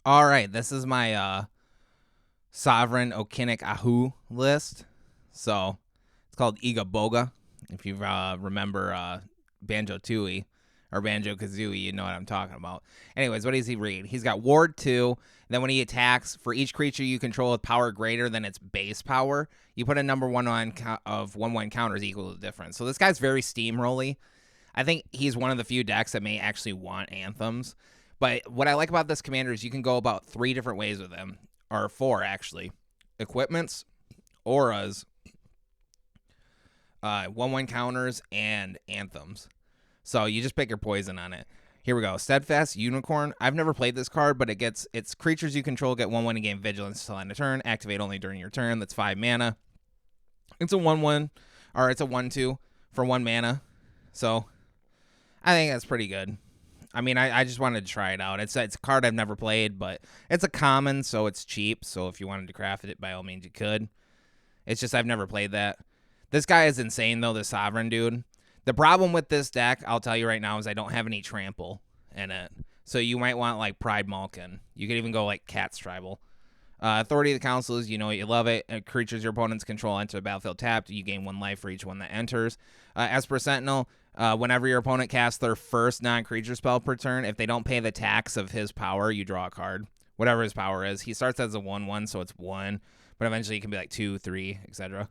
All right, this is my Sovereign Okinec Ahau list. So it's called Iga Boga. If you remember Banjo Tooie or Banjo Kazooie, you know what I'm talking about. Anyways, what does he read? He's got Ward 2. Then when he attacks, for each creature you control with power greater than its base power, you put a number 1 on of 1/1 counters equal to the difference. So this guy's very steamrolly. I think he's one of the few decks that may actually want anthems. But what I like about this commander is you can go about 3 different ways with him, or 4 actually. Equipments, auras, 1/1 counters, and anthems. So you just pick your poison on it. Here we go. Steadfast Unicorn. I've never played this card, but it's creatures you control get 1/1 and gain vigilance until end of turn. Activate only during your turn. That's 5 mana. It's a 1/1, or it's a 1/2 for 1 mana. So I think that's pretty good. I mean, I just wanted to try it out. It's a card I've never played, but it's a common, so it's cheap. So if you wanted to craft it, by all means, you could. It's just I've never played that. This guy is insane, though, the Sovereign dude. The problem with this deck, I'll tell you right now, is I don't have any trample in it. So you might want, like, Pride Malkin. You could even go, like, Cat's Tribal. Authority of the Council is, you know it, you love it. Creatures your opponents control enter the battlefield tapped. You gain 1 life for each one that enters. Esper Sentinel, whenever your opponent casts their first non-creature spell per turn, if they don't pay the tax of his power, you draw a card. Whatever his power is. He starts as a 1/1, so it's 1. But eventually it can be like 2, 3, etc.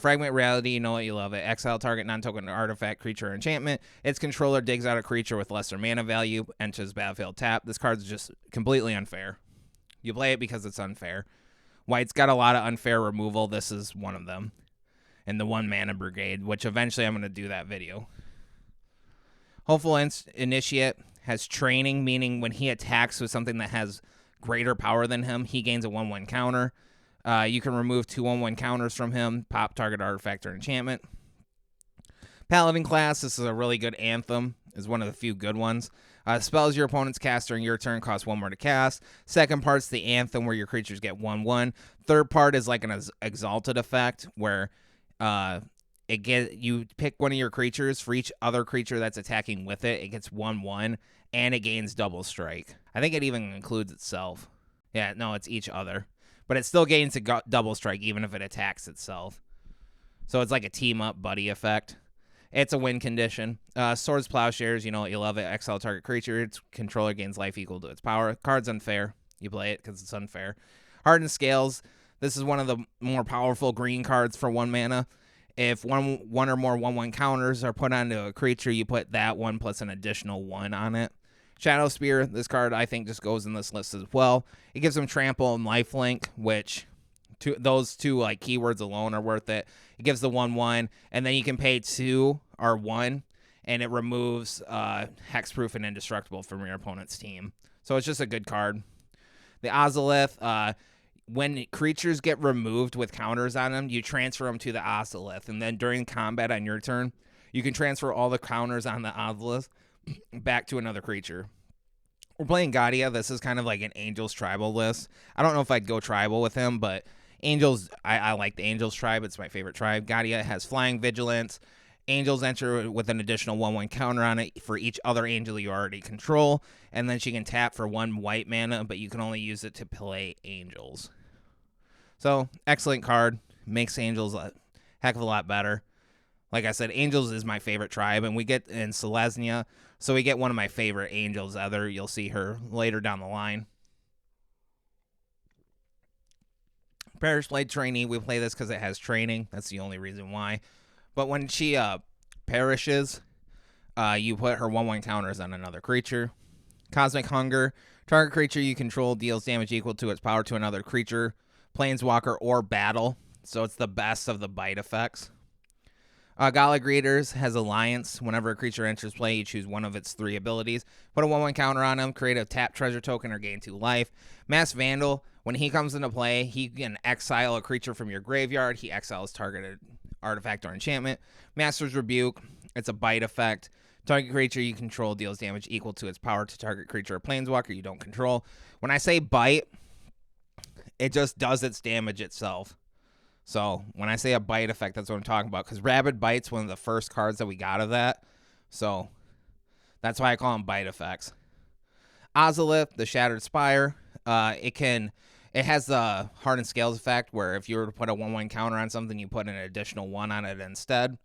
Fragment Reality, you know it, you love it. Exile target non-token artifact, creature, or enchantment. Its controller digs out a creature with lesser mana value, enters battlefield tap. This card's just completely unfair. You play it because it's unfair. White's got a lot of unfair removal. This is one of them. And the 1 mana brigade, which eventually I'm going to do that video. Hopeful Initiate has training, meaning when he attacks with something that has greater power than him, he gains a 1/1 counter. You can remove 2 1/1 counters from him, pop target artifact or enchantment. Paladin class, this is a really good anthem. Is one of the few good ones. Spells your opponent's cast during your turn cost 1 more to cast. Second part's the anthem where your creatures get 1/1. Third part is like an exalted effect where you pick one of your creatures for each other creature that's attacking with it. It gets 1/1 and it gains double strike. I think it even includes itself. Yeah, no, it's each other, but it still gains a double strike even if it attacks itself. So it's like a team up buddy effect. It's a win condition. Swords, Plowshares, you know you love it. Exile target creature. Its controller gains life equal to its power. Card's unfair. You play it because it's unfair. Hardened Scales. This is one of the more powerful green cards for 1 mana. If one or more 1/1 counters are put onto a creature, you put that 1 plus an additional 1 on it. Shadow Spear. This card, I think, just goes in this list as well. It gives them trample and lifelink, which those 2 like keywords alone are worth it. It gives the 1/1, and then you can pay 2 or 1, and it removes hexproof and indestructible from your opponent's team. So it's just a good card. The Ozolith, when creatures get removed with counters on them, you transfer them to the Ozolith, and then during combat on your turn, you can transfer all the counters on the Ozolith back to another creature. We're playing Gadia. This is kind of like an Angels tribal list. I don't know if I'd go tribal with him, but Angels, I like the Angels tribe. It's my favorite tribe. Gadia has flying vigilance. Angels enter with an additional 1/1 counter on it for each other angel you already control, and then she can tap for 1 white mana, but you can only use it to play angels. So, excellent card. Makes angels a heck of a lot better. Like I said, angels is my favorite tribe, and we get in Selesnya, so we get one of my favorite angels ever. You'll see her later down the line. Parish Blade Trainee, we play this because it has training. That's the only reason why. But when she perishes, you put her 1/1 counters on another creature. Cosmic Hunger. Target creature you control deals damage equal to its power to another creature, planeswalker, or battle. So it's the best of the bite effects. Gala Greeters has Alliance. Whenever a creature enters play, you choose one of its 3 abilities. Put a 1/1 counter on him, create a tap treasure token, or gain 2 life. Mass Vandal. When he comes into play, he can exile a creature from your graveyard. He exiles targeted artifact or enchantment. Master's Rebuke. It's a bite effect. Target creature you control deals damage equal to its power to target creature or planeswalker you don't control. When I say bite, it just does its damage itself. So when I say a bite effect, that's what I'm talking about. Because Rabid Bite's one of the first cards that we got of that. So that's why I call them bite effects. Ozolith, the Shattered Spire. It has the hardened scales effect where if you were to put a 1/1 counter on something, you put an additional 1 on it instead.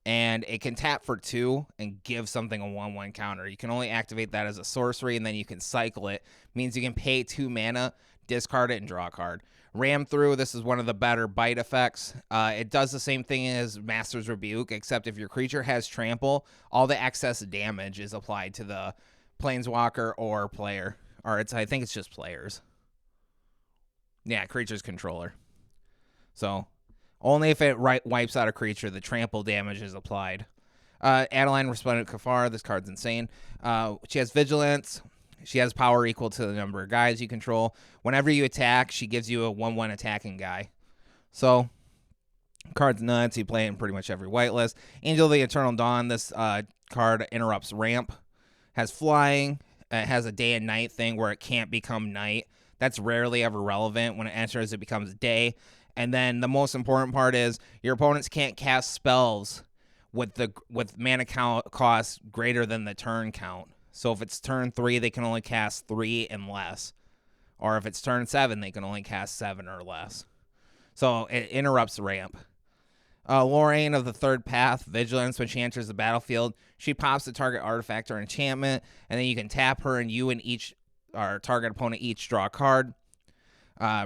And it can tap for 2 and give something a 1/1 counter. You can only activate that as a sorcery, and then you can cycle it. Means you can pay 2 mana, discard it, and draw a card. Ram through, this is one of the better bite effects. It does the same thing as Master's Rebuke, except if your creature has trample, all the excess damage is applied to the planeswalker or player. Or I think it's just players. Yeah, creature's controller. So only if it wipes out a creature, the trample damage is applied. Adeline Resplendent Kafar, this card's insane. She has vigilance. She has power equal to the number of guys you control. Whenever you attack, she gives you a 1/1 attacking guy. So, card's nuts. You play it in pretty much every whitelist. Angel of the Eternal Dawn, this card interrupts ramp. Has flying. It has a day and night thing where it can't become night. That's rarely ever relevant. When it enters, it becomes day. And then the most important part is your opponents can't cast spells with mana cost greater than the turn count. So if it's turn 3, they can only cast 3 and less. Or if it's turn 7, they can only cast 7 or less. So it interrupts ramp. Lorraine of the Third Path, Vigilance. When she enters the battlefield, she pops the target artifact or enchantment, and then you can tap her, and you and our target opponent each draw a card.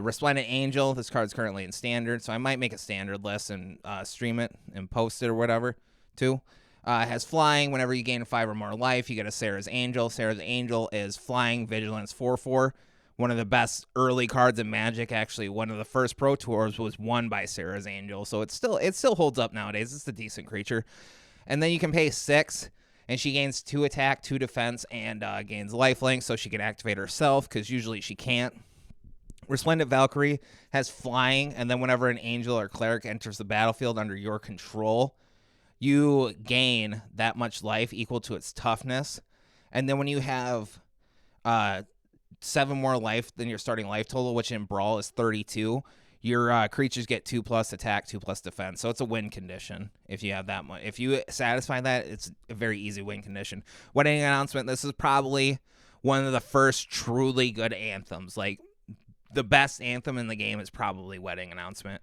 Resplendent Angel, this card's currently in standard, so I might make a standard list and stream it and post it or whatever too. Has flying. Whenever you gain 5 or more life, you get a Sarah's Angel. Sarah's Angel is flying, vigilance 4/4. One of the best early cards in Magic. Actually, one of the first Pro Tours was won by Sarah's Angel, so it still holds up nowadays. It's a decent creature. And then you can pay 6, and she gains 2 attack, 2 defense, and gains lifelink, so she can activate herself because usually she can't. Resplendent Valkyrie has flying, and then whenever an angel or cleric enters the battlefield under your control, you gain that much life equal to its toughness. And then when you have 7 more life than your starting life total, which in Brawl is 32, your creatures get 2+ attack, 2+ defense. So it's a win condition if you have that much. If you satisfy that, it's a very easy win condition. Wedding Announcement, this is probably one of the first truly good anthems. Like, the best anthem in the game is probably Wedding Announcement.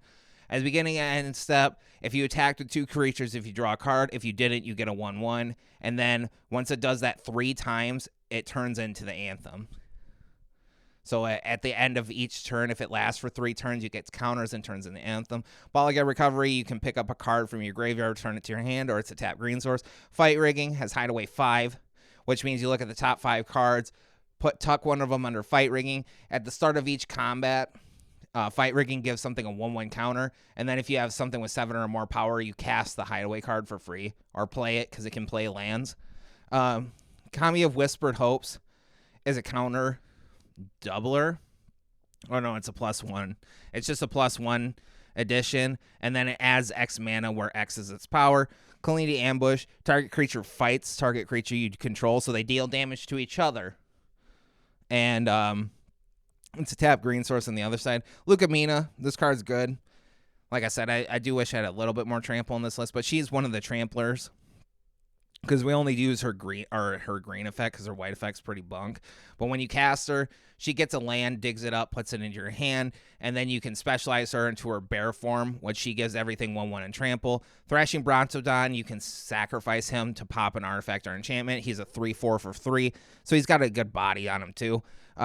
At the beginning and end step, if you attacked with 2 creatures, if you draw a card, if you didn't, you get a 1/1. And then once it does that 3 times, it turns into the anthem. So at the end of each turn, if it lasts for 3 turns, you get counters and turns into anthem. Balaga Recovery, you can pick up a card from your graveyard, turn it to your hand, or it's a tap green source. Fight Rigging has Hideaway 5, which means you look at the top 5 cards, tuck one of them under Fight Rigging. At the start of each combat, Fight Rigging gives something a 1/1 counter, and then if you have something with 7 or more power, you cast the Hideaway card for free, or play it because it can play lands. Kami of Whispered Hopes is a counter doubler. Oh no, it's a +1. It's just a +1 addition, and then it adds X mana where X is its power. Kalindi Ambush, target creature fights target creature you control, so they deal damage to each other. And it's a tap green source on the other side. Lucamina, this card's good. Like I said, I do wish I had a little bit more trample on this list, but she's one of the tramplers because we only use her green effect because her white effect's pretty bunk. But when you cast her, she gets a land, digs it up, puts it into your hand, and then you can specialize her into her bear form, which she gives everything 1/1 and trample. Thrashing Brontodon, you can sacrifice him to pop an artifact or enchantment. He's a 3/4 for 3, so he's got a good body on him too.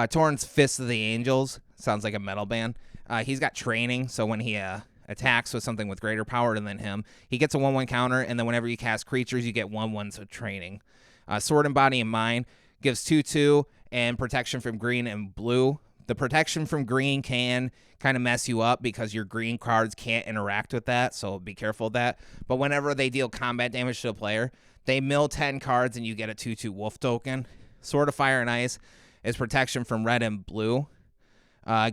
Torrent's Fist of the Angels, sounds like a metal band. He's got training, so when he attacks with something with greater power than him, he gets a 1/1 counter, and then whenever you cast creatures, you get 1/1s of training. Sword and Body and Mind gives 2/2 and protection from green and blue. The protection from green can kind of mess you up because your green cards can't interact with that, so be careful of that. But whenever they deal combat damage to a player, they mill 10 cards and you get a 2/2 wolf token. Sword of Fire and Ice is protection from red and blue.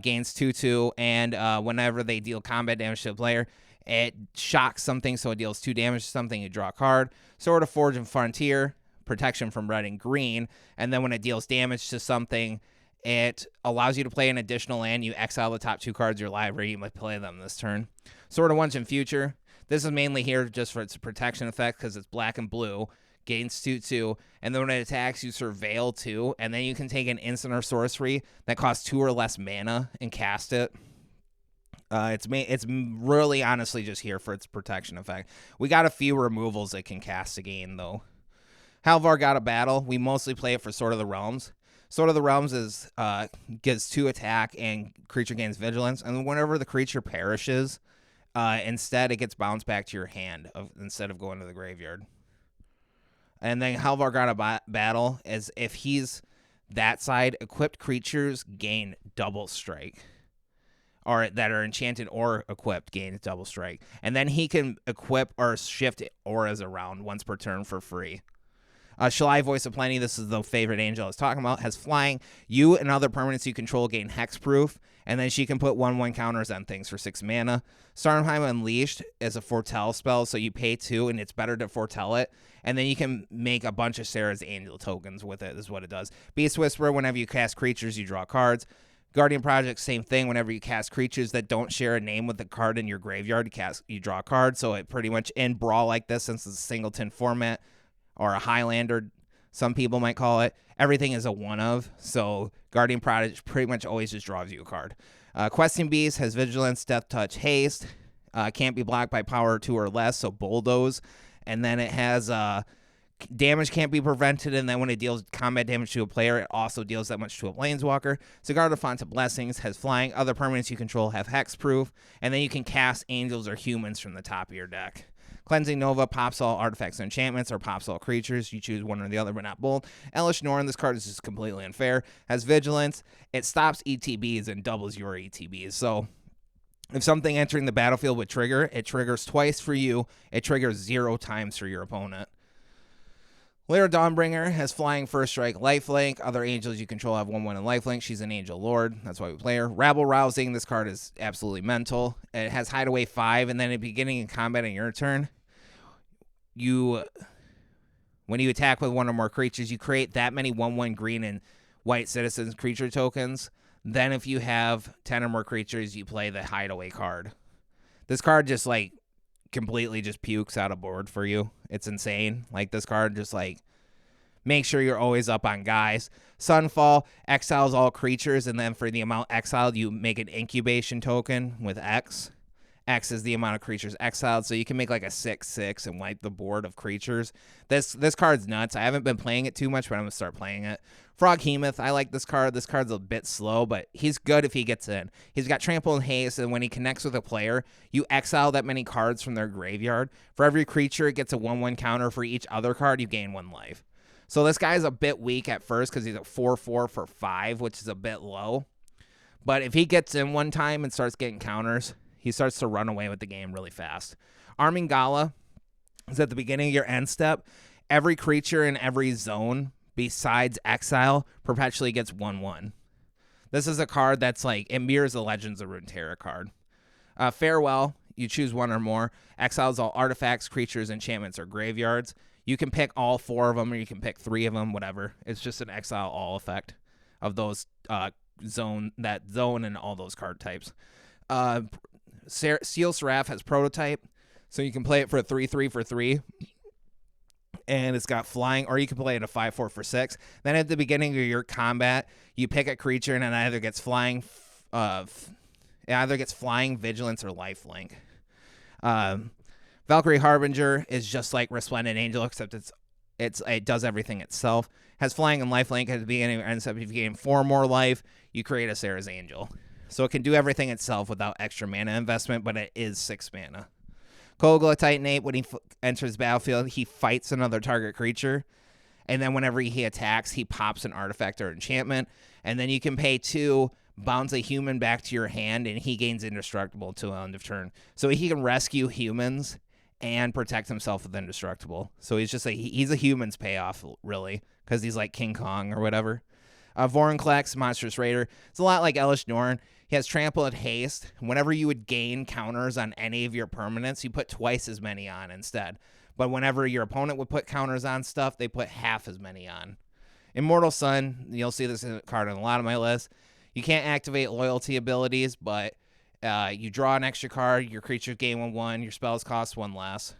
Gains 2/2, and whenever they deal combat damage to a player, it shocks something, so it deals 2 damage to something, you draw a card. Sword of Forge and Frontier, protection from red and green, and then when it deals damage to something, it allows you to play an additional land. You exile the top 2 cards of your library, you might play them this turn. Sword of Once and Future, this is mainly here just for its protection effect because it's black and blue. gains 2/2, and then when it attacks, you surveil 2, and then you can take an instant or sorcery that costs 2 or less mana and cast it. It's really honestly just here for its protection effect. We got a few removals it can cast again, though. Halvar got a battle. We mostly play it for Sword of the Realms. Sword of the Realms is gets 2 attack and creature gains vigilance, and whenever the creature perishes, instead it gets bounced back to your hand instead of going to the graveyard. And then Halvar got a battle as if he's that side, equipped creatures gain double strike. Or that are enchanted or equipped gain double strike. And then he can equip or shift auras around once per turn for free. Shalai, Voice of Plenty, this is the favorite angel I was talking about, has flying. You and other permanents you control gain hexproof, and then she can put 1/1 counters on things for 6 mana. Stormheim Unleashed is a foretell spell, so you pay 2, and it's better to foretell it. And then you can make a bunch of Sarah's Angel tokens with it, is what it does. Beast Whisperer, whenever you cast creatures, you draw cards. Guardian Project, same thing. Whenever you cast creatures that don't share a name with the card in your graveyard, you draw a card. So it pretty much, in Brawl like this, since it's a singleton format, or a Highlander, some people might call it, everything is a one-of. So Guardian Project pretty much always just draws you a card. Questing Beast has Vigilance, Death Touch, Haste. Can't be blocked by power 2 or less, so Bulldoze. And then it has damage can't be prevented, and then when it deals combat damage to a player, it also deals that much to a planeswalker. Cigar de Font of Blessings has flying. Other permanents you control have hexproof, and then you can cast angels or humans from the top of your deck. Cleansing Nova pops all artifacts and enchantments, or pops all creatures. You choose one or the other, but not both. Elish Norn, this card is just completely unfair, has Vigilance. It stops ETBs and doubles your ETBs. So if something entering the battlefield would trigger, it triggers twice for you. It triggers 0 times for your opponent. Lyra Dawnbringer has flying, first strike, lifelink. Other angels you control have 1/1 and lifelink. She's an angel lord. That's why we play her. Rabble Rousing. This card is absolutely mental. It has Hideaway 5, and then at the beginning of combat on your turn, when you attack with one or more creatures, you create that many 1/1 green and white citizens creature tokens. Then if you have 10 or more creatures, you play the Hideaway card. This card just completely just pukes out of board for you. It's insane. This card just make sure you're always up on guys. Sunfall exiles all creatures, and then for the amount exiled, you make an incubation token with X. X is the amount of creatures exiled, so you can make a 6/6 and wipe the board of creatures. This card's nuts. I haven't been playing it too much, but I'm gonna start playing it. Froghemoth, I like this card. This card's a bit slow, but he's good if he gets in. He's got Trample and Haste, and when he connects with a player, you exile that many cards from their graveyard. For every creature, it gets a 1/1 counter. For each other card, you gain 1 life. So this guy's a bit weak at first because he's at 4/4 for 5, which is a bit low. But if he gets in one time and starts getting counters, he starts to run away with the game really fast. Arming Gala is at the beginning of your end step. Every creature in every zone besides exile perpetually gets 1/1. This is a card that's it mirrors the Legends of Runeterra card. Farewell, you choose one or more. Exiles all artifacts, creatures, enchantments, or graveyards. You can pick all 4 of them, or you can pick 3 of them, whatever. It's just an exile all effect of those zone and all those card types. Seal Seraph has Prototype, so you can play it for a 3/3 for 3. And it's got flying, or you can play it a 5/4 for 6. Then at the beginning of your combat, you pick a creature, and it either gets flying, vigilance, or lifelink. Valkyrie Harbinger is just like Resplendent Angel, except it does everything itself. Has flying and lifelink at the beginning of your end step. If you gain 4 more life, you create a Sarah's Angel. So it can do everything itself without extra mana investment, but it is 6 mana. Kogla Titanate, when he enters the battlefield, he fights another target creature, and then whenever he attacks, he pops an artifact or enchantment, and then you can pay 2, bounce a human back to your hand, and he gains indestructible till the end of turn. So he can rescue humans and protect himself with indestructible. So he's just he's a human's payoff, really, because he's like King Kong or whatever. Vorinclex, Monstrous Raider. It's a lot like Elish Norn. He has Trample and Haste. Whenever you would gain counters on any of your permanents, you put twice as many on instead. But whenever your opponent would put counters on stuff, they put half as many on. Immortal Sun, you'll see this card on a lot of my lists. You can't activate loyalty abilities, but you draw an extra card, your creatures gain 1/1, your spells cost 1 less.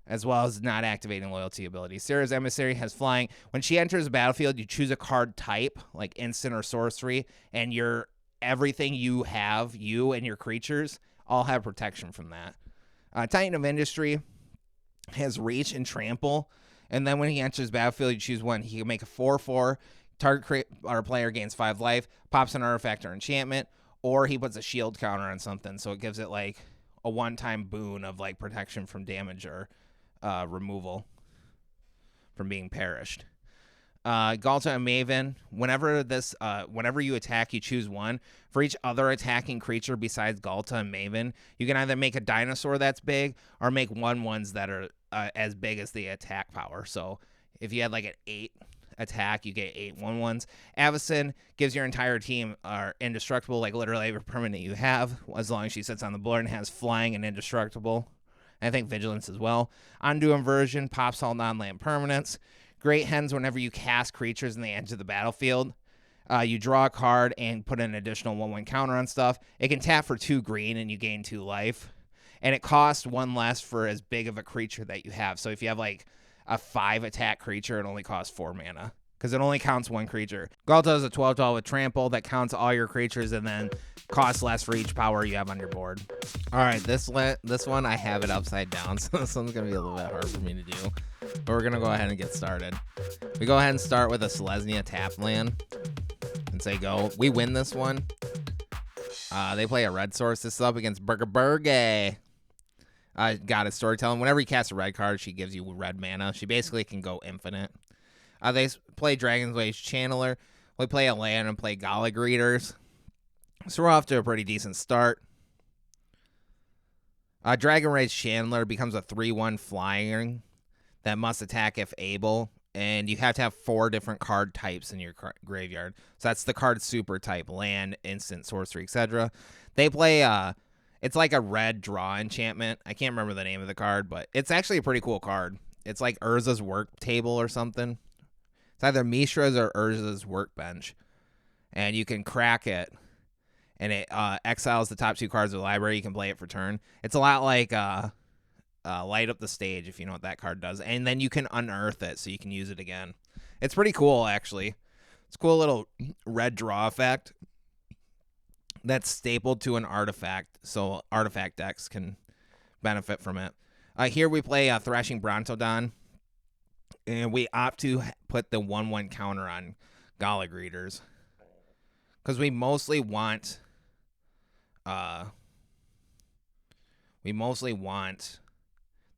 as well as not activating loyalty ability. Sarah's Emissary has flying. When she enters the battlefield, you choose a card type, like instant or sorcery, and everything you have, you and your creatures, all have protection from that. Titan of Industry has reach and trample, and then when he enters the battlefield, you choose one. He can make a 4/4. Target player gains 5 life, pops an artifact or enchantment, or he puts a shield counter on something, so it gives it like a one-time boon of like protection from damage or removal from being perished. Galta and Maven, whenever you attack, you choose one. For each other attacking creature besides Galta and Maven, you can either make a dinosaur that's big or make 1/1s that are as big as the attack power. So if you had like an 8 attack, you get 8 1/1s. Avacyn gives your entire team indestructible, like literally every permanent you have, as long as she sits on the board and has flying and indestructible. And I think vigilance as well. Undo Inversion pops all non-land permanents. Great Hens, whenever you cast creatures and they enter the battlefield, you draw a card and put an additional 1/1 counter on stuff. It can tap for 2 green and you gain 2 life. And it costs 1 less for as big of a creature that you have. So if you have like a 5 attack creature, it only costs 4 mana because it only counts 1 creature. Galta is a 12/12 with trample that counts all your creatures and then costs less for each power you have on your board. All right, this one I have it upside down, so this one's gonna be a little bit hard for me to do. But we're gonna go ahead and get started. We go ahead and start with a Selesnya tap land and say go. We win this one. They play a red source. This is up against Burger. Got it. Storytelling. Whenever you cast a red card, she gives you red mana. She basically can go infinite. They play Dragon's Ways Channeler. We play a land and play Gala Greeters. So we're off to a pretty decent start. Dragon Rage Chandler becomes a 3/1 flying that must attack if able. And you have to have 4 different card types in your graveyard. So that's the card super type, land, instant, sorcery, etc. They play... it's like a red draw enchantment. I can't remember the name of the card, but it's actually a pretty cool card. It's like Urza's work table or something. It's either Mishra's or Urza's workbench. And you can crack it. And it exiles the top 2 cards of the library. You can play it for turn. It's a lot like Light Up the Stage, if you know what that card does. And then you can unearth it, so you can use it again. It's pretty cool, actually. It's a cool little red draw effect that's stapled to an artifact, so artifact decks can benefit from it. Here we play Thrashing Brontodon, and we opt to put the 1/1 counter on Gala Greeters because we mostly want the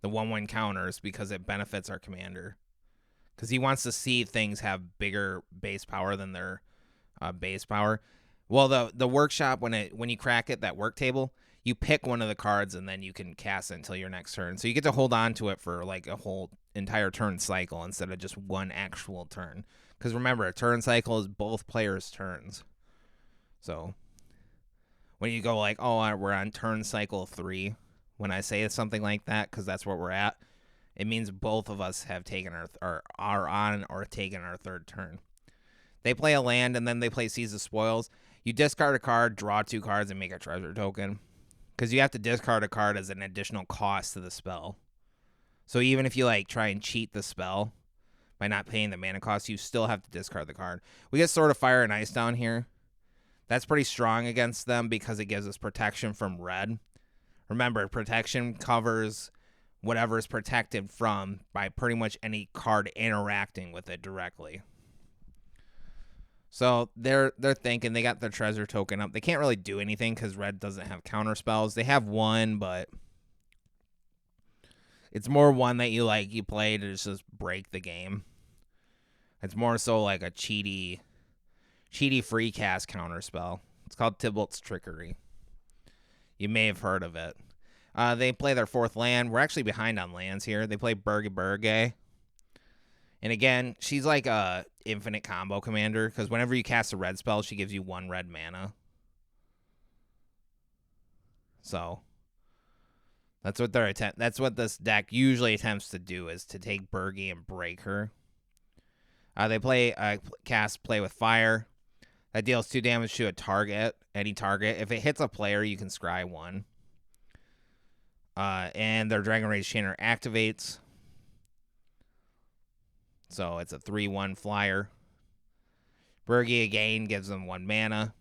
1/1 counters because it benefits our commander, because he wants to see things have bigger base power than their base power. Well, the workshop, when you crack it, that work table, you pick one of the cards and then you can cast it until your next turn. So you get to hold on to it for like a whole entire turn cycle instead of just one actual turn. Because remember, a turn cycle is both players' turns. So when you go like, oh, we're on turn cycle 3, when I say something like that, because that's where we're at, it means both of us have taken are on or taken our 3rd turn. They play a land and then they play Seize the Spoils. You discard a card, draw 2 cards, and make a treasure token. Because you have to discard a card as an additional cost to the spell. So even if you like try and cheat the spell by not paying the mana cost, you still have to discard the card. We get Sword of Fire and Ice down here. That's pretty strong against them because it gives us protection from red. Remember, protection covers whatever is protected from by pretty much any card interacting with it directly. So they're thinking they got their treasure token up. They can't really do anything because red doesn't have counter spells. They have one, but it's more one that you play to just break the game. It's more so like a cheaty free cast counter spell. It's called Tybalt's Trickery. You may have heard of it. They play their 4th land. We're actually behind on lands here. They play Burge. And again, she's like a infinite combo commander because whenever you cast a red spell, she gives you 1 red mana. So that's what that's what this deck usually attempts to do, is to take Burge and break her. They play Play with Fire. That deals 2 damage to any target. If it hits a player, you can scry 1. And their Dragon Rage Chainer activates. So it's a 3/1 flyer. Bergie again gives them 1 mana.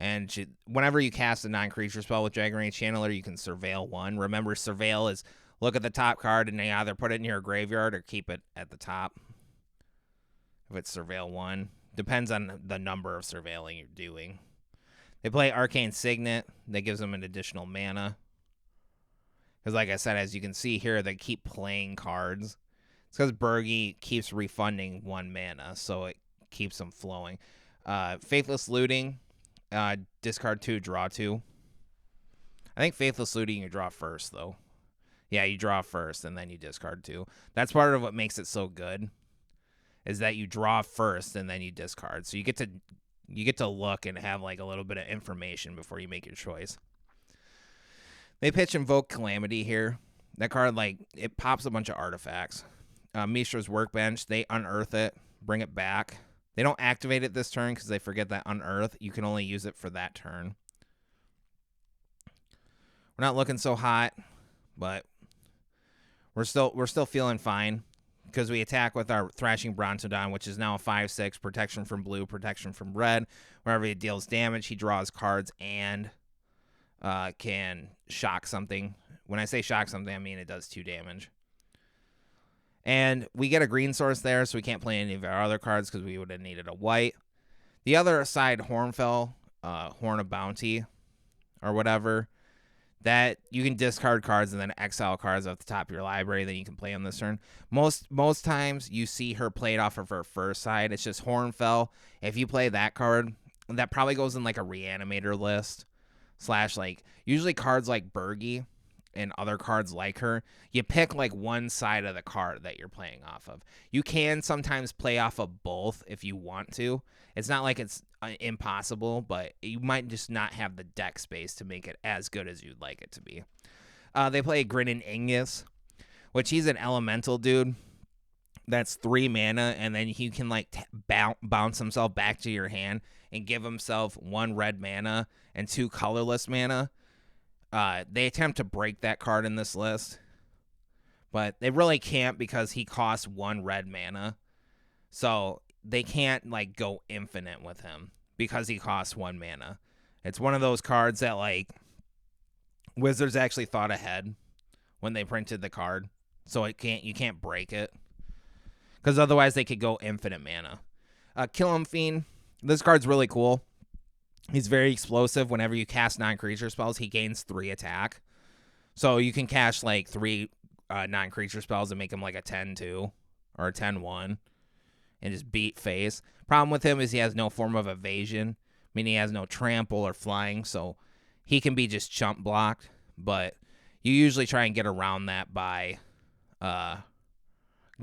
And whenever you cast a non-creature spell with Dragon Rage Channeler, you can Surveil 1. Remember, Surveil is look at the top card and they either put it in your graveyard or keep it at the top. If it's Surveil 1. Depends on the number of surveilling you're doing. They play Arcane Signet. That gives them an additional mana. Because like I said, as you can see here, they keep playing cards. It's because Bergie keeps refunding 1 mana, so it keeps them flowing. Faithless Looting. Discard 2, draw 2. I think Faithless Looting you draw first, though. Yeah, you draw first, and then you discard 2. That's part of what makes it so good, is that you draw first, and then you discard. So you get to look and have like a little bit of information before you make your choice. They pitch Invoke Calamity here. That card, like, it pops a bunch of artifacts. Mishra's Workbench, they unearth it, bring it back. They don't activate it this turn because they forget that unearth. You can only use it for that turn. We're not looking so hot, but we're still feeling fine because we attack with our Thrashing Brontodon, which is now a 5/6, protection from blue, protection from red. Whenever he deals damage, he draws cards and can shock something. When I say shock something, I mean it does 2 damage. And we get a green source there, so we can't play any of our other cards because we would have needed a white. The other side, Hornfell, Horn of Bounty, or whatever, that you can discard cards and then exile cards off the top of your library that you can play on this turn. Most times you see her play it off of her first side. It's just Hornfell. If you play that card, that probably goes in like a Reanimator list. / like usually cards like Bergie and other cards like her, you pick like one side of the card that you're playing off of. You can sometimes play off of both if you want to. It's not like it's impossible, but you might just not have the deck space to make it as good as you'd like it to be. They play Grinning Ingus, which he's an elemental dude. That's 3 mana, and then he can like bounce himself back to your hand and give himself 1 red mana and 2 colorless mana. They attempt to break that card in this list, but they really can't because he costs 1 red mana. So they can't like go infinite with him because he costs 1 mana. It's one of those cards that like Wizards actually thought ahead when they printed the card, so you can't break it because otherwise they could go infinite mana. Kill 'em Fiend. This card's really cool. He's very explosive. Whenever you cast non-creature spells, he gains 3 attack. So you can cast like 3 non-creature spells and make him like a 10-2 or a 10-1 and just beat face. Problem with him is he has no form of evasion, meaning he has no trample or flying, so he can be just chump blocked. But you usually try and get around that by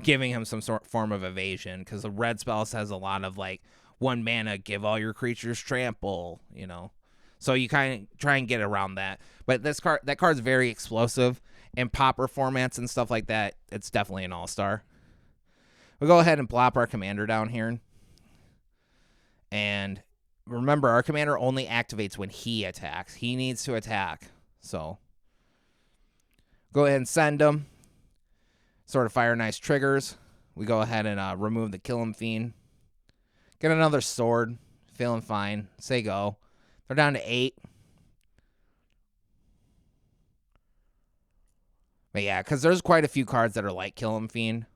giving him some form of evasion, because the red spells has a lot of like 1 mana, give all your creatures trample, you know. So you kind of try and get around that. But that card's very explosive. In popper formats and stuff like that, it's definitely an all-star. We'll go ahead and plop our commander down here. And remember, our commander only activates when he attacks. He needs to attack. So go ahead and send him. Sort of fire nice triggers. We go ahead and remove the Kill 'em Fiend. Get another sword. Feeling fine. Say go. They're down to 8. But yeah, because there's quite a few cards that are like Kill 'em Fiend.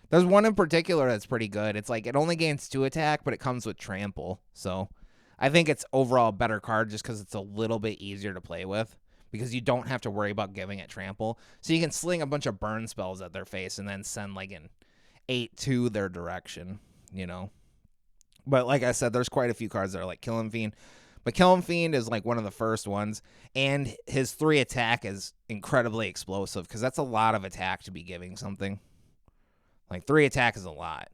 There's one in particular that's pretty good. It's like it only gains 2 attack, but it comes with trample. So I think it's overall a better card just because it's a little bit easier to play with, because you don't have to worry about giving it trample. So you can sling a bunch of burn spells at their face and then send like an 8-2 their direction, you know. But like I said, there's quite a few cards that are like Kill 'em Fiend. But Kill 'em Fiend is like one of the first ones. And his 3 attack is incredibly explosive, because that's a lot of attack to be giving something. Like 3 attack is a lot.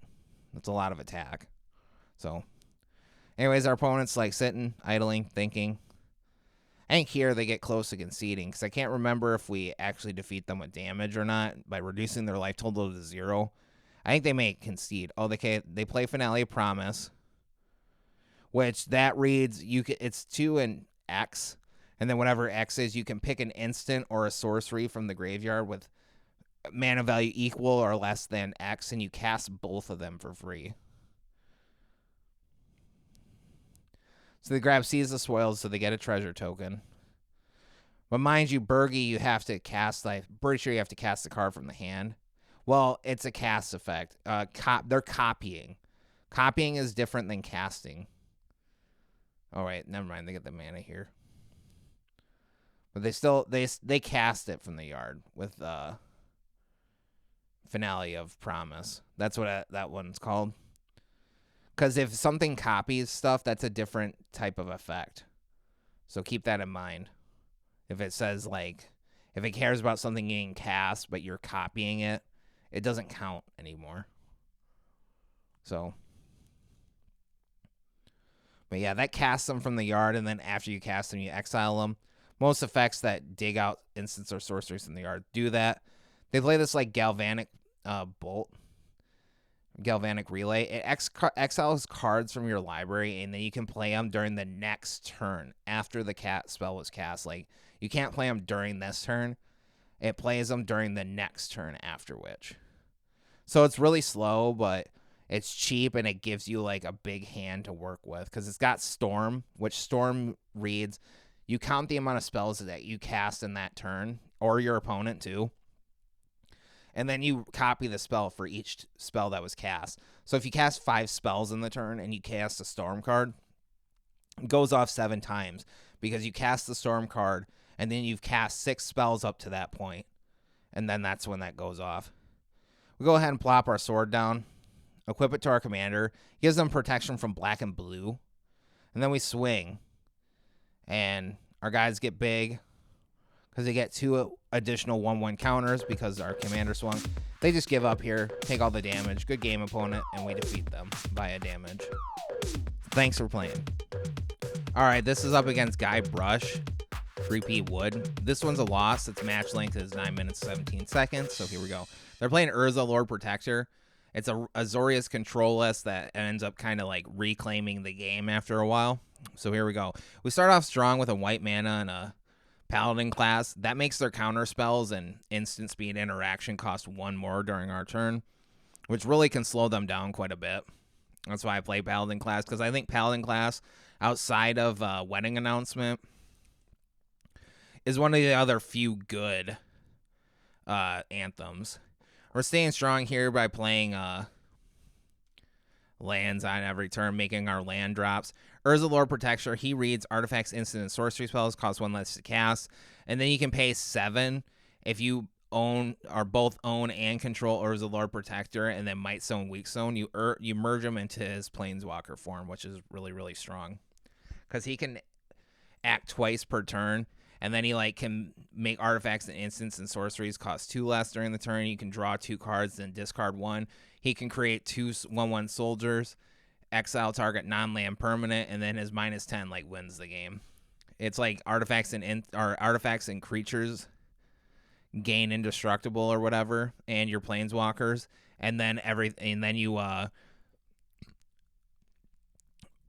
That's a lot of attack. So anyways, our opponent's like sitting, idling, thinking. I think here they get close to conceding, because I can't remember if we actually defeat them with damage or not by reducing their life total to 0. I think they may concede. Oh, they play Finale of Promise, which that reads it's 2 and X, and then whatever X is, you can pick an instant or a sorcery from the graveyard with mana value equal or less than X, and you cast both of them for free. So they grab Seize the Spoils, so they get a treasure token. But mind you, Burgie, you have to cast, like, pretty sure you have to cast the card from the hand. Well, it's a cast effect. They're copying. Copying is different than casting. Oh, wait, never mind. They get the mana here. But they cast it from the yard with Finale of Promise. That's what that one's called. Because if something copies stuff, that's a different type of effect. So keep that in mind. If it says, like, if it cares about something getting cast, but you're copying it, it doesn't count anymore. So, but yeah, that casts them from the yard, and then after you cast them, you exile them. Most effects that dig out instants or sorceries from the yard do that. They play this, like, Galvanic Bolt. Galvanic Relay. It exiles cards from your library, and then you can play them during the next turn after the spell was cast. Like, you can't play them during this turn. It plays them during the next turn after which. So it's really slow, but it's cheap, and it gives you, like, a big hand to work with because it's got Storm, which Storm reads. You count the amount of spells that you cast in that turn, or your opponent too. And then you copy the spell for each spell that was cast. So if you cast 5 spells in the turn and you cast a Storm card, it goes off 7 times because you cast the Storm card and then you've cast 6 spells up to that point. And then that's when that goes off. We go ahead and plop our sword down, equip it to our commander, gives them protection from black and blue. And then we swing. And our guys get big because they get 2 additional 1/1 counters because our commander swung. They just give up here, take all the damage. Good game, opponent, and we defeat them via damage. Thanks for playing. All right, this is up against Guy Brush, 3P Wood. This one's a loss. Its match length is 9 minutes, 17 seconds. So here we go. They're playing Urza, Lord Protector. It's a Azorius control list that ends up kind of like reclaiming the game after a while. So here we go. We start off strong with a white mana and a Paladin class. That makes their counter spells and instant speed interaction cost 1 more during our turn, which really can slow them down quite a bit. That's why I play Paladin class, because I think Paladin class, outside of Wedding Announcement, is one of the other few good anthems. We're staying strong here by playing lands on every turn, making our land drops. Urza Lord Protector, he reads artifacts, instant, and sorcery spells, cost 1 less to cast. And then you can pay 7 if you own or both own and control Urza Lord Protector, and then Might Zone, Weak Zone. You merge him into his Planeswalker form, which is really, really strong. Because he can act twice per turn, and then he can make artifacts and instants and sorceries cost 2 less during the turn. You can draw 2 cards, then discard 1. He can create 2 1/1 soldiers, exile target non-land permanent, and then his -10 wins the game. It's like artifacts and creatures gain indestructible or whatever, and your planeswalkers, and then you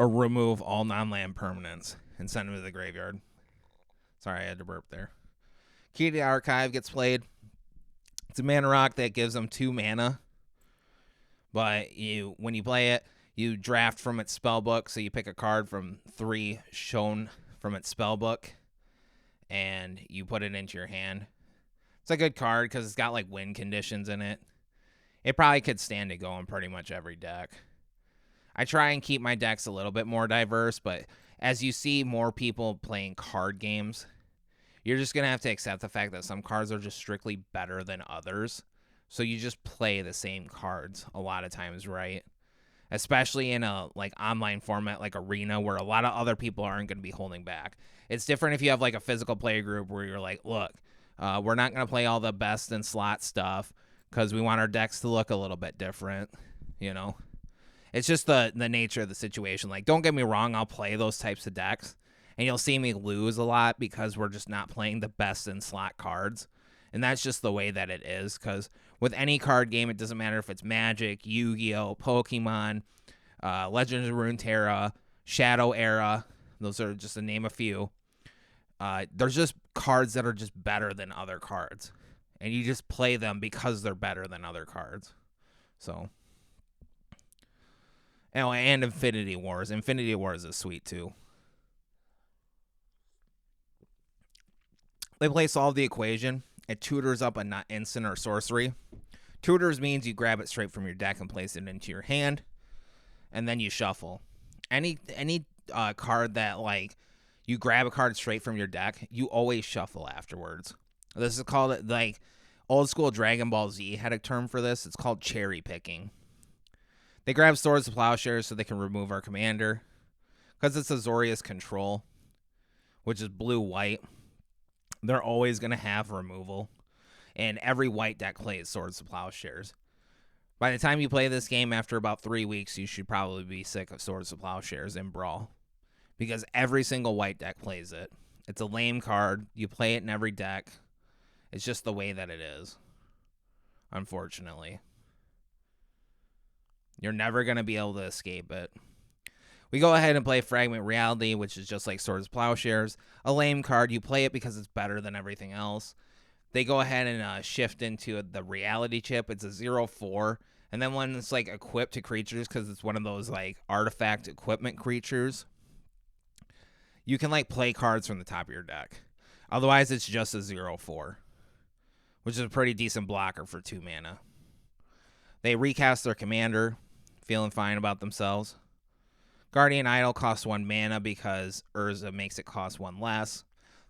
remove all non-land permanents and send them to the graveyard. Sorry, I had to burp there. Key to the Archive gets played. It's a mana rock that gives them 2 mana. But when you play it, you draft from its spellbook. So you pick a card from 3 shown from its spellbook, and you put it into your hand. It's a good card because it's got win conditions in it. It probably could stand to go in pretty much every deck. I try and keep my decks a little bit more diverse, but as you see more people playing card games, you're just going to have to accept the fact that some cards are just strictly better than others. So you just play the same cards a lot of times, right? Especially in a online format like Arena, where a lot of other people aren't going to be holding back. It's different if you have a physical play group where you're look, we're not going to play all the best in slot stuff because we want our decks to look a little bit different, It's just the nature of the situation. Don't get me wrong, I'll play those types of decks, and you'll see me lose a lot because we're just not playing the best in slot cards. And that's just the way that it is, because with any card game, it doesn't matter if it's Magic, Yu-Gi-Oh!, Pokemon, Legends of Runeterra, Shadow Era. Those are just to name a few. There's just cards that are just better than other cards. and you just play them because they're better than other cards. So, and Infinity Wars. Infinity Wars is sweet too. They play Solve the Equation. It tutors up a not instant or sorcery. Tutors means you grab it straight from your deck and place it into your hand, and then you shuffle. Any card that like you grab a card straight from your deck, you always shuffle afterwards. This is called like old school Dragon Ball Z had a term for this. It's called cherry picking. They grab Swords of Plowshares so they can remove our commander. Because it's Azorius control, which is blue-white, they're always going to have removal. And every white deck plays Swords of Plowshares. By the time you play this game, after about 3 weeks, you should probably be sick of Swords of Plowshares in Brawl. Because every single white deck plays it. It's a lame card. You play it in every deck. It's just the way that it is. Unfortunately. You're never going to be able to escape it. We go ahead and play Fragment Reality, which is just like Swords of Plowshares. A lame card. You play it because it's better than everything else. They go ahead and shift into the Reality Chip. It's a 0/4. And then when it's like equipped to creatures, because it's one of those like artifact equipment creatures, you can like play cards from the top of your deck. Otherwise, it's just a 0/4, which is a pretty decent blocker for 2 mana. They recast their commander, feeling fine about themselves. Guardian Idol costs 1 mana because Urza makes it cost 1 less.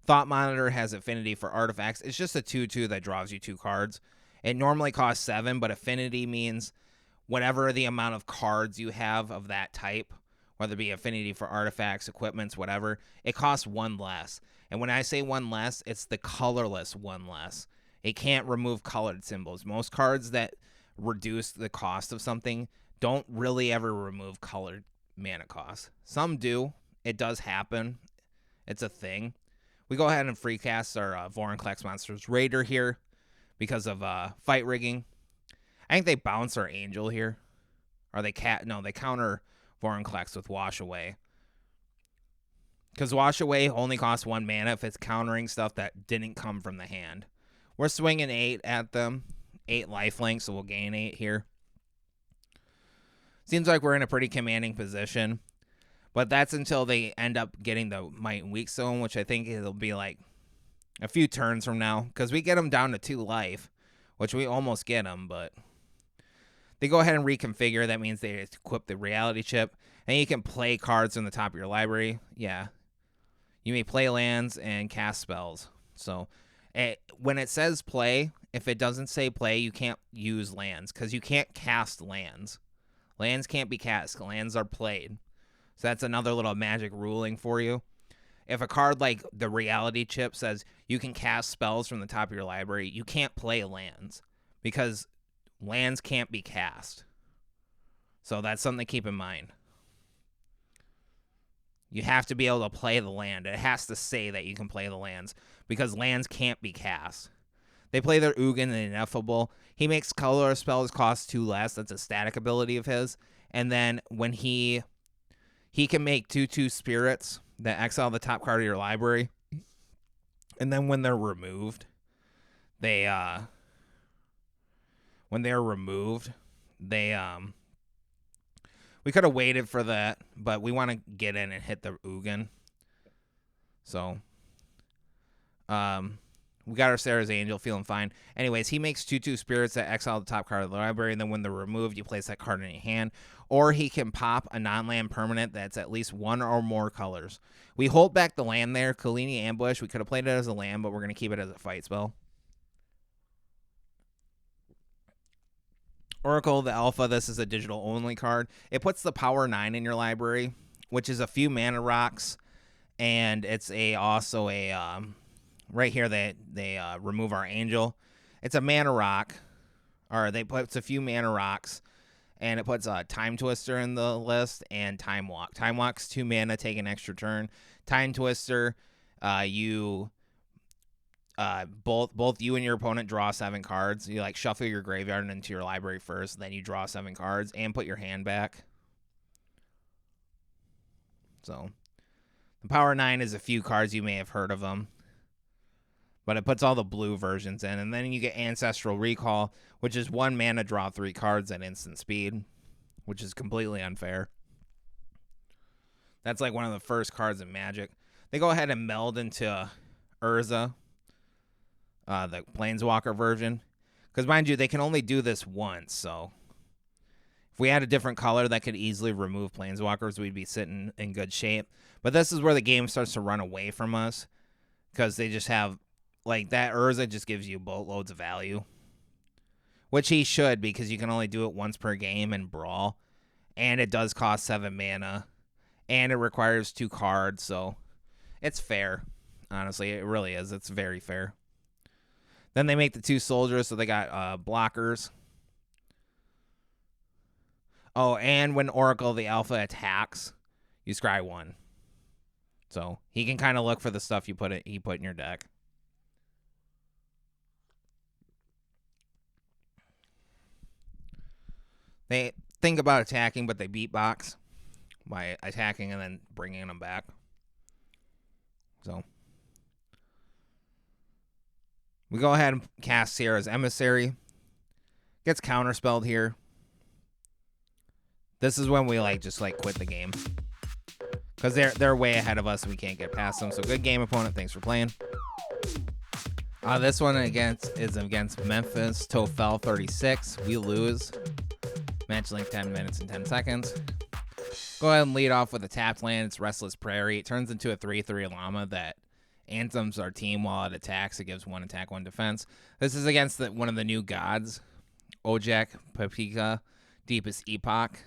Thought Monitor has affinity for artifacts. It's just a 2/2 that draws you 2 cards. It normally costs 7, but affinity means whatever the amount of cards you have of that type, whether it be affinity for artifacts, equipments, whatever, it costs 1 less. And when I say 1 less, it's the colorless 1 less. It can't remove colored symbols. Most cards that reduce the cost of something don't really ever remove colored mana cost. Some do. It does happen. It's a thing. We go ahead and free cast our Vorinclex Monsters Raider here because of fight rigging. I think they bounce our Angel here. Or they counter Vorinclex with Wash Away. Because Wash Away only costs 1 mana if it's countering stuff that didn't come from the hand. We're swinging 8 at them. 8 lifelink, so we'll gain 8 here. Seems like we're in a pretty commanding position. But that's until they end up getting the Might and Weak Zone, which I think it'll be like a few turns from now. Because we get them down to 2 life, which we almost get them, but they go ahead and reconfigure. That means they equip the Reality Chip. And you can play cards on the top of your library. Yeah. You may play lands and cast spells. So when it says play, if it doesn't say play, you can't use lands. Because you can't cast lands. Lands can't be cast. Lands are played. So that's another little magic ruling for you. If a card like the Reality Chip says you can cast spells from the top of your library, you can't play lands because lands can't be cast. So that's something to keep in mind. You have to be able to play the land. It has to say that you can play the lands because lands can't be cast. They play their Ugin and Ineffable. He makes color spells cost 2 less. That's a static ability of his. And then when he can make 2/2 spirits that exile the top card of your library. And then when they're removed, we could have waited for that, but we want to get in and hit the Ugin. So, we got our Sarah's Angel feeling fine. Anyways, he makes 2/2 spirits that exile the top card of the library, and then when they're removed, you place that card in your hand. Or he can pop a non-land permanent that's at least 1 or more colors. We hold back the land there. Kalini Ambush, we could have played it as a land, but we're going to keep it as a fight spell. Oracle the Alpha, this is a digital only card. It puts the power 9 in your library, which is a few mana rocks, and it's also a right here they remove our Angel. It's a mana rock, or it's a few mana rocks, and it puts a Time Twister in the list and Time Walk. Time Walk's 2 mana, take an extra turn. Time Twister, you both you and your opponent draw 7 cards. You like shuffle your graveyard into your library first, then you draw 7 cards and put your hand back. So the power 9 is a few cards, you may have heard of them. but it puts all the blue versions in. And then you get Ancestral Recall, which is 1 mana, draw 3 cards at instant speed, which is completely unfair. That's like one of the first cards in Magic. They go ahead and meld into Urza, the Planeswalker version. Because mind you, they can only do this once, so if we had a different color that could easily remove Planeswalkers, we'd be sitting in good shape. But this is where the game starts to run away from us, because they just have, like, that Urza just gives you boatloads of value. Which he should, because you can only do it once per game in Brawl. And it does cost 7 mana. And it requires 2 cards, so it's fair. Honestly, it really is. It's very fair. Then they make the 2 soldiers, so they got blockers. Oh, and when Oracle the Alpha attacks, you scry 1. So he can kind of look for the stuff he put in your deck. They think about attacking, but they beatbox by attacking and then bringing them back. So we go ahead and cast Sierra's Emissary. Gets counterspelled here. This is when we just quit the game, because they're way ahead of us and we can't get past them. So good game, opponent. Thanks for playing. This one is against Memphis. Tofel 36. We lose. Match length 10 minutes and 10 seconds. Go ahead and lead off with a tapped land. It's Restless Prairie. It turns into a 3/3 llama that anthems our team while it attacks. It gives 1 attack, 1 defense. This is against one of the new gods, Ojek Papika, Deepest Epoch.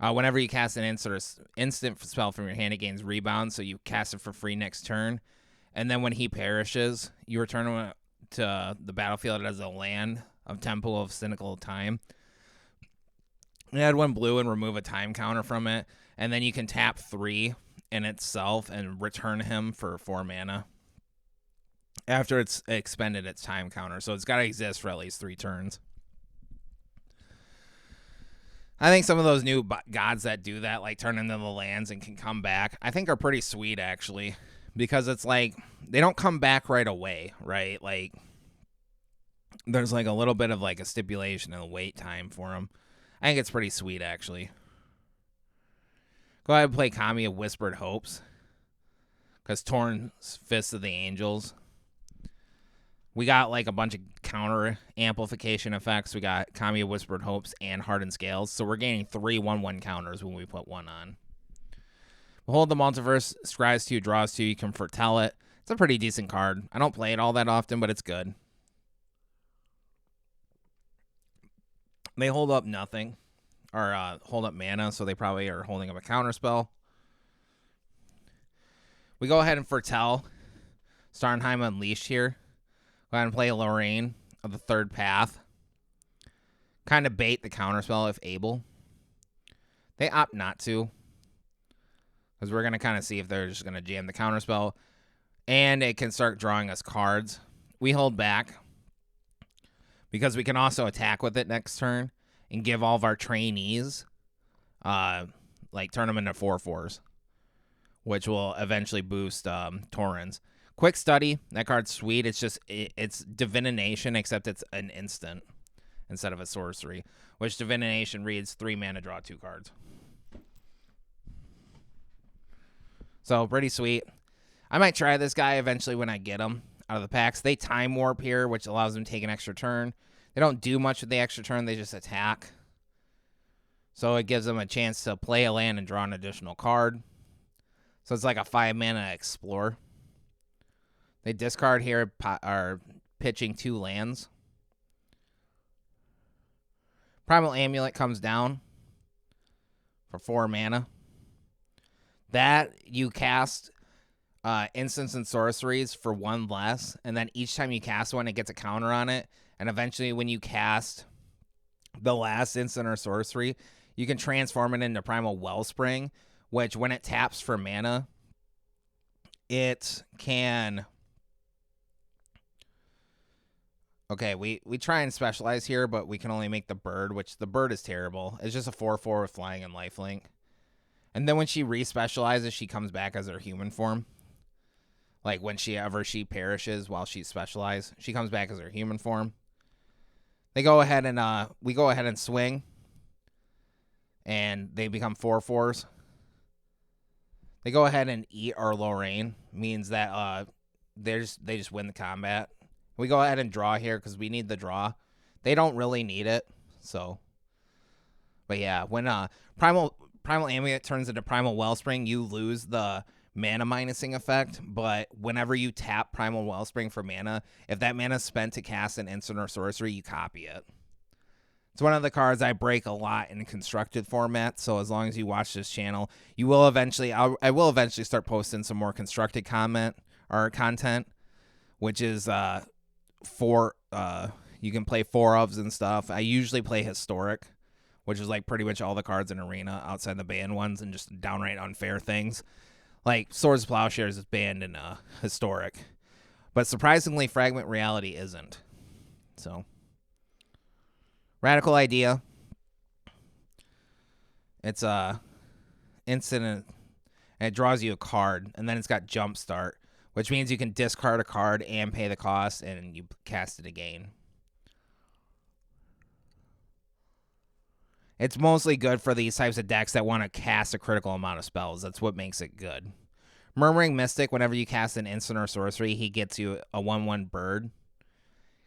Whenever you cast an instant spell from your hand, it gains rebound, so you cast it for free next turn. And then when he perishes, you return him to the battlefield as a land of Temple of Cynical Time. You add 1 blue and remove a time counter from it, and then you can tap 3 in itself and return him for 4 mana after it's expended its time counter. So it's got to exist for at least 3 turns. I think some of those new gods that do that, like turn into the lands and can come back, I think are pretty sweet, actually, because it's like they don't come back right away, right? Like there's like a little bit of like a stipulation and a wait time for them. I think it's pretty sweet, actually. Go ahead and play Kami of Whispered Hopes, because Torn's Fist of the Angels. We got like a bunch of counter amplification effects. We got Kami of Whispered Hopes and Hardened Scales. So we're gaining 3 1/1 counters when we put 1 on. Behold the Multiverse, scries 2, draws 2. You can foretell it. It's a pretty decent card. I don't play it all that often, but it's good. They hold up nothing, or hold up mana, so they probably are holding up a counter spell. We go ahead and foretell Starnheim Unleashed here. Go ahead and play Lorraine of the Third Path. Kind of bait the counterspell if able. They opt not to, because we're going to kind of see if they're just going to jam the counterspell. And it can start drawing us cards. We hold back, because we can also attack with it next turn and give all of our trainees, like turn them into 4/4s, which will eventually boost Torrens. Quick Study, that card's sweet. It's just, it's Divination, except it's an instant instead of a sorcery, which Divination reads 3 mana, draw 2 cards. So pretty sweet. I might try this guy eventually when I get him out of the packs. They Time Warp here, which allows them to take an extra turn. They don't do much with the extra turn. They just attack. So it gives them a chance to play a land and draw an additional card. So it's like a 5 mana Explore. They discard here, are pitching 2 lands. Primal Amulet comes down for 4 mana. That you cast instants and sorceries for 1 less, and then each time you cast one, it gets a counter on it. And eventually, when you cast the last instant or sorcery, you can transform it into Primal Wellspring, which when it taps for mana, it can... Okay, we try and specialize here, but we can only make the bird, which the bird is terrible. It's just a 4/4 with flying and lifelink. And then when she re-specializes, she comes back as her human form. Like when she perishes while she's specialized, she comes back as her human form. They go ahead and we go ahead and swing, and they become 4/4s. They go ahead and eat our Lorraine, means that they just win the combat. We go ahead and draw here because we need the draw. They don't really need it, so. But yeah, when Primal Amulet turns into Primal Wellspring, you lose the mana minusing effect, but whenever you tap Primal Wellspring for mana, if that mana is spent to cast an instant or sorcery, you copy it. It's one of the cards I break a lot in constructed format, so as long as you watch this channel, you will eventually, I will eventually start posting some more constructed content, which is you can play 4-ofs and stuff. I usually play Historic, which is like pretty much all the cards in Arena outside the banned ones and just downright unfair things. Like Swords of Plowshares is banned in Historic. But surprisingly, Fragment Reality isn't. So, Radical Idea. It's instant, and it draws you a card, and then it's got Jumpstart, which means you can discard a card and pay the cost, and you cast it again. It's mostly good for these types of decks that want to cast a critical amount of spells. That's what makes it good. Murmuring Mystic, whenever you cast an instant or sorcery, he gets you a 1/1 bird.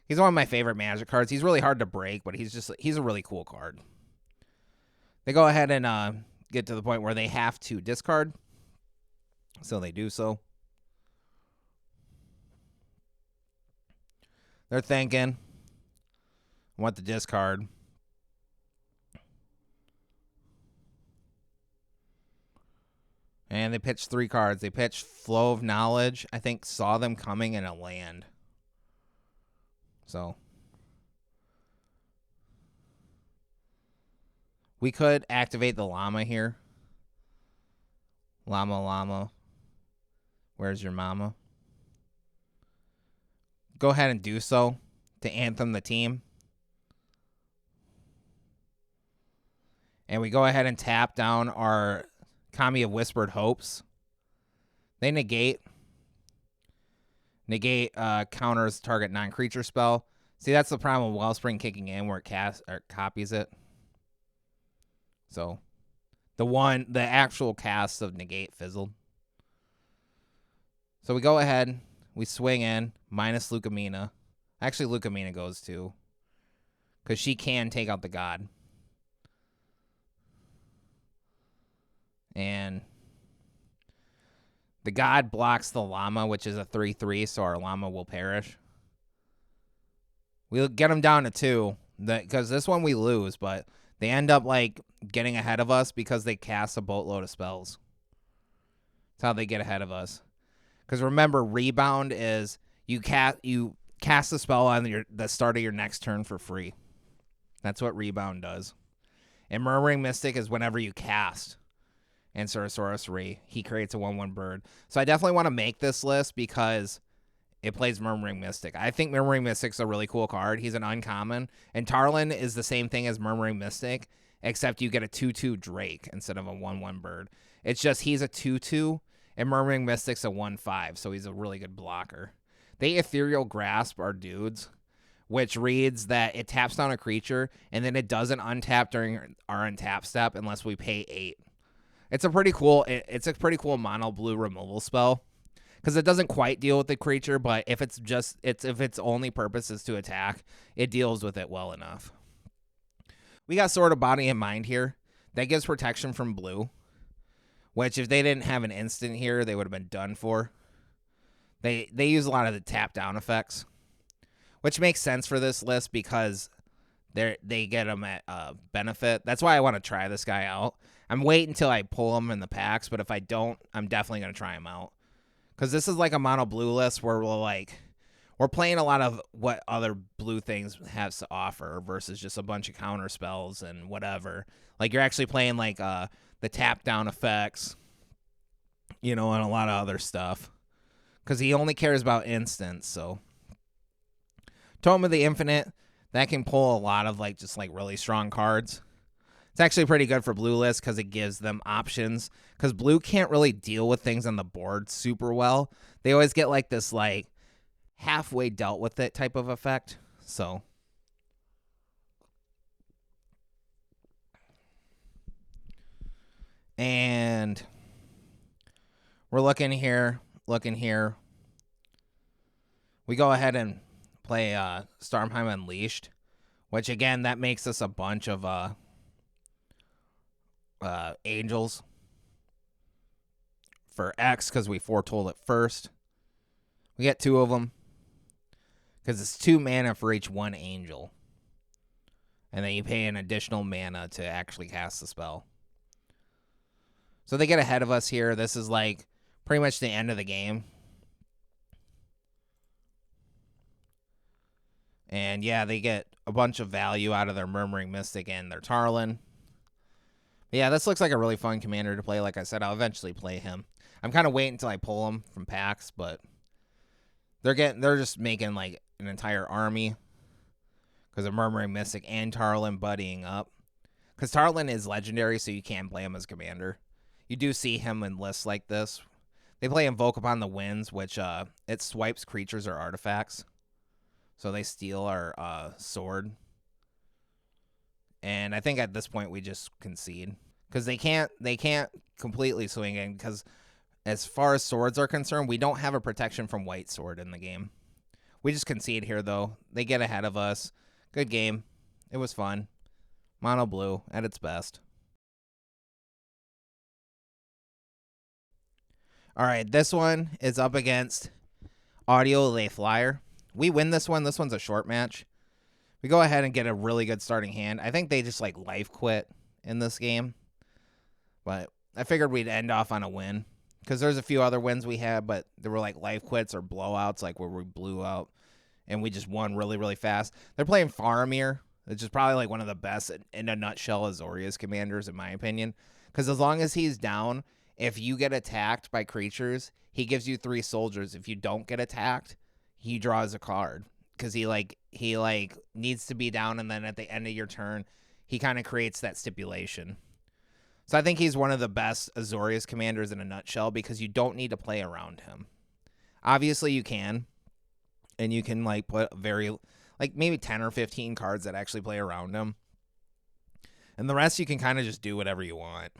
He's one of my favorite Magic cards. He's really hard to break, but he's a really cool card. They go ahead and get to the point where they have to discard. So they do so. They're thinking, I want the discard. And they pitched 3 cards. They pitched Flow of Knowledge. I think saw them coming in a land. So we could activate the Llama here. Llama. Where's your mama? Go ahead and do so to Anthem the team. And we go ahead and tap down our Kami of Whispered Hopes. They negate counters target non-creature spell. See, that's the Primal Wellspring kicking in where it copies it. So the actual cast of negate fizzled. So we go ahead, we swing in, minus Lucamina. Actually, Lucamina goes too, because she can take out the god. And the god blocks the Llama, which is a 3/3, so our Llama will perish. We'll get them down to 2, because this one we lose, but they end up like getting ahead of us because they cast a boatload of spells. That's how they get ahead of us. Because remember, Rebound is you cast the spell on the start of your next turn for free. That's what Rebound does. And Murmuring Mystic is whenever you cast and Sorcery, he creates a 1/1 bird. So I definitely want to make this list because it plays Murmuring Mystic. I think Murmuring Mystic's a really cool card. He's an uncommon. And Tarlin is the same thing as Murmuring Mystic, except you get a 2/2 Drake instead of a 1/1 bird. It's just he's a 2/2, and Murmuring Mystic's a 1/5, so he's a really good blocker. They Ethereal Grasp our dudes, which reads that it taps down a creature, and then it doesn't untap during our untap step unless we pay 8. It's a pretty cool mono blue removal spell because it doesn't quite deal with the creature, but if its only purpose is to attack, it deals with it well enough. We got Sword of Body and Mind here. That gives protection from blue, which if they didn't have an instant here, they would have been done for. They use a lot of the tap down effects, which makes sense for this list because they get them at benefit. That's why I want to try this guy out. I'm waiting until I pull him in the packs, but if I don't, I'm definitely going to try him out. Because this is like a mono blue list where we're playing a lot of what other blue things has to offer versus just a bunch of counter spells and whatever. Like you're actually playing like the tap down effects, and a lot of other stuff. Because he only cares about instants, so. Tome of the Infinite, that can pull a lot of just really strong cards. It's actually pretty good for blue lists because it gives them options. Because blue can't really deal with things on the board super well. They always get like this like halfway dealt with it type of effect. So and we're looking here. We go ahead and play Stormheim Unleashed, which again that makes us a bunch of angels for X because we foretold it first. We get 2 of them because it's 2 mana for each 1 angel, and then you pay an additional mana to actually cast the spell. So they get ahead of us here. This is like pretty much the end of the game. And yeah, they get a bunch of value out of their Murmuring Mystic and their Tarlin. But yeah, this looks like a really fun commander to play. Like I said, I'll eventually play him. I'm kind of waiting until I pull him from packs, but they're just making like an entire army because of Murmuring Mystic and Tarlin buddying up. Because Tarlin is legendary, so you can play him as commander. You do see him in lists like this. They play Invoke Upon the Winds, which it swipes creatures or artifacts. So they steal our sword. And I think at this point we just concede. Because they can't completely swing in. Because as far as swords are concerned, we don't have a protection from white sword in the game. We just concede here, though. They get ahead of us. Good game. It was fun. Mono blue at its best. All right, this one is up against Audio Le Flyer. We win this one. This one's a short match. We go ahead and get a really good starting hand. I think they just like life quit in this game. But I figured we'd end off on a win. Because there's a few other wins we had, but there were like life quits or blowouts, like where we blew out and we just won really, really fast. They're playing Faramir, which is probably like one of the best in a nutshell Azorius commanders, in my opinion. Because as long as he's down, if you get attacked by creatures, he gives you 3 soldiers. If you don't get attacked, he draws a card. Because he needs to be down, and then at the end of your turn, he kind of creates that stipulation. So I think he's one of the best Azorius commanders in a nutshell because you don't need to play around him. Obviously you can. And you can like put maybe 10 or 15 cards that actually play around him. And the rest you can kind of just do whatever you want.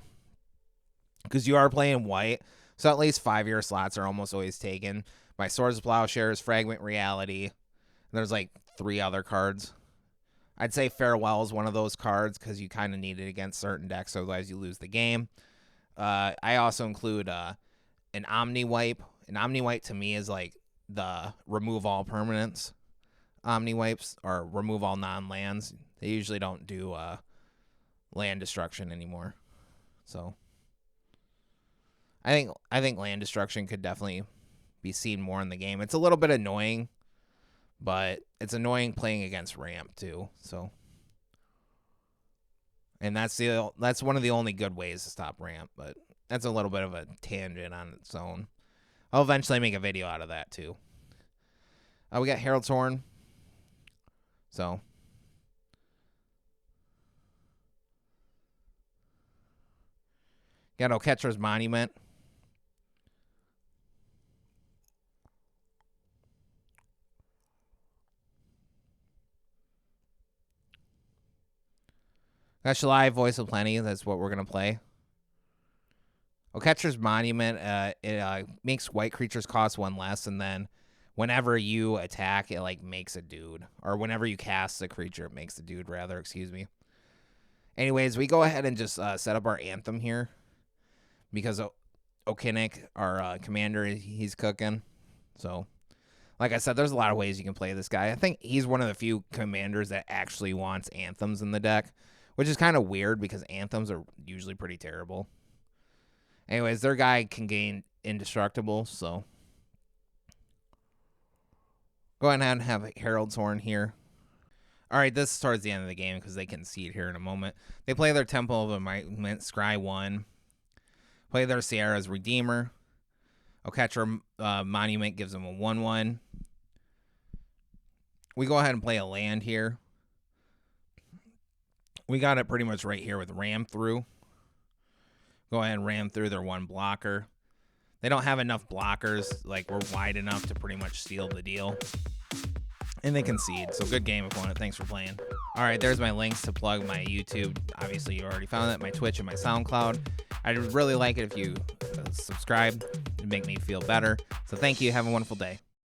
Because you are playing white. So at least 5-year slots are almost always taken by Swords of Plowshares, Fragment Reality. And there's like 3 other cards. I'd say Farewell is one of those cards because you kind of need it against certain decks, otherwise you lose the game. I also include an Omni Wipe. An Omni Wipe to me is like the remove all permanents. Omni Wipes or remove all non-lands. They usually don't do land destruction anymore. So I think land destruction could definitely be seen more in the game. It's a little bit annoying. But it's annoying playing against ramp too. So, and that's one of the only good ways to stop ramp. But that's a little bit of a tangent on its own. I'll eventually make a video out of that too. We got Herald's Horn. So, got Oketra's Monument. Got Shalai, Voice of Plenty. That's what we're going to play. Oketra's Monument, it makes white creatures cost 1 less, and then whenever you attack, it like makes a dude. Or whenever you cast a creature, it makes a dude, rather. Excuse me. Anyways, we go ahead and just set up our Anthem here. Because Okinec, our commander, he's cooking. So, like I said, there's a lot of ways you can play this guy. I think he's one of the few commanders that actually wants Anthems in the deck. Which is kind of weird because Anthems are usually pretty terrible. Anyways, their guy can gain Indestructible, so. Go ahead and have Herald's Horn here. Alright, this is towards the end of the game because they can see it here in a moment. They play their Temple of Enlightenment, Scry 1. Play their Sierra's Redeemer. Oketra Monument gives them a 1/1. We go ahead and play a land here. We got it pretty much right here with ram through. Go ahead and ram through their one blocker. They don't have enough blockers. Like, we're wide enough to pretty much seal the deal. And they concede. So good game, opponent. Thanks for playing. All right, there's my links to plug my YouTube. Obviously, you already found that. My Twitch and my SoundCloud. I'd really like it if you subscribe. It'd make me feel better. So thank you. Have a wonderful day.